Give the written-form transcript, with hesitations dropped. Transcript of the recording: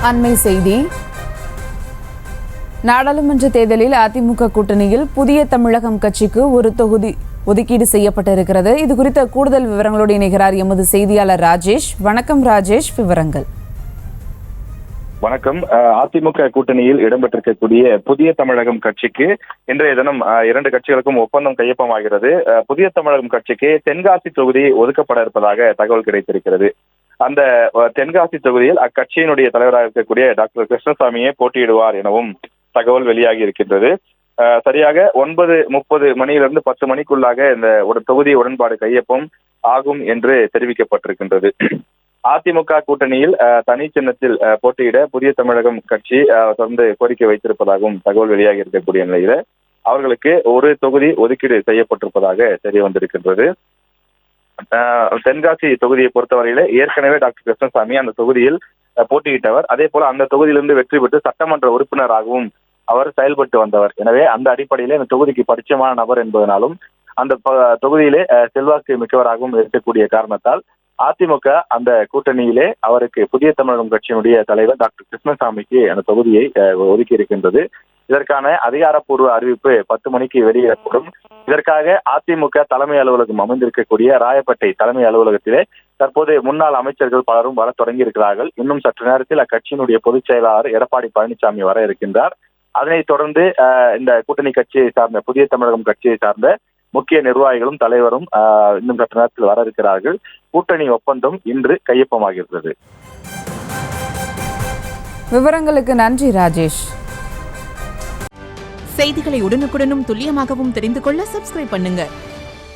அண்மை செய்தி. நாடாளுமன்ற தேர்தலில் அதிமுக கூட்டணியில் புதிய தமிழகம் கட்சிக்கு ஒரு தொகுதி ஒதுக்கீடு செய்யப்பட்டிருக்கிறது. இது குறித்த கூடுதல் விவரங்களோடு இணைகிறார் எமது செய்தியாளர் ராஜேஷ். வணக்கம் ராஜேஷ், விவரங்கள். வணக்கம். அதிமுக கூட்டணியில் இடம்பெற்றிருக்கக்கூடிய புதிய தமிழகம் கட்சிக்கு இன்றைய தினம் 2 கட்சிகளுக்கும் ஒப்பந்தம் கையொப்பமாகிறது. புதிய தமிழகம் கட்சிக்கு தென்காசி தொகுதி ஒதுக்கப்பட இருப்பதாக தகவல் கிடைத்திருக்கிறது. அந்த தென்காசி தொகுதியில் அக்கட்சியினுடைய தலைவராக இருக்கக்கூடிய டாக்டர் கிருஷ்ணசாமியே போட்டியிடுவார் எனவும் தகவல் வெளியாகி இருக்கின்றது. சரியாக 9:30 மணியிலிருந்து 10 மணிக்குள்ளாக இந்த ஒரு தொகுதி உடன்பாடு கையொப்பம் ஆகும் என்று தெரிவிக்கப்பட்டிருக்கின்றது. அதிமுக கூட்டணியில் தனி சின்னத்தில் போட்டியிட புதிய தமிழகம் கட்சி தொடர்ந்து கோரிக்கை வைத்திருப்பதாகவும் தகவல் வெளியாகி இருக்கக்கூடிய நிலையில அவர்களுக்கு ஒரு தொகுதி ஒதுக்கீடு செய்யப்பட்டிருப்பதாக தெரிய வந்திருக்கின்றது. தென்காசி தொகுதியை பொறுத்தவரையில ஏற்கனவே டாக்டர் கிருஷ்ணசாமி அந்த தொகுதியில் போட்டியிட்டவர். அதே போல அந்த தொகுதியிலிருந்து வெற்றி பெற்று சட்டமன்ற உறுப்பினராகவும் அவர் செயல்பட்டு வந்தவர். எனவே அந்த அடிப்படையிலே இந்த தொகுதிக்கு பரிச்சயமான நபர் என்பதனாலும் அந்த தொகுதியிலே செல்வாக்கு மிக்கவராகவும் இருக்கக்கூடிய காரணத்தால் அதிமுக அந்த கூட்டணியிலே அவருக்கு புதிய தமிழகம் கட்சியினுடைய தலைவர் டாக்டர் கிருஷ்ணசாமிக்கு அந்த தொகுதியை ஒதுக்கி இருக்கின்றது. இதற்கான அதிகாரப்பூர்வ அறிவிப்பு 10 மணிக்கு வெளியிடப்படும். இதற்காக அதிமுக தலைமை அலுவலகம் அமைந்திருக்கக்கூடிய ராயப்பேட்டை தலைமை அலுவலகத்திலே தற்போது முன்னாள் அமைச்சர்கள் பலரும் வர தொடங்கி இருக்கிறார்கள். இன்னும் சற்று நேரத்தில் அக்கட்சியினுடைய பொதுச் செயலாளர் எடப்பாடி பழனிசாமி வர இருக்கின்றார். அதனைத் தொடர்ந்து இந்த கூட்டணி கட்சியை சார்ந்த புதிய தமிழகம் கட்சியை சார்ந்த முக்கிய நிர்வாகிகளும் தலைவரும் இன்னும் சற்று நேரத்தில் வர இருக்கிறார்கள். கூட்டணி ஒப்பந்தம் இன்று கையொப்பமாகிறது. விவரங்களுக்கு நன்றி ராஜேஷ். செய்திகளை உடனுக்குடனும் துல்லியமாகவும் தெரிந்து கொள்ள சப்ஸ்கிரைப் பண்ணுங்க.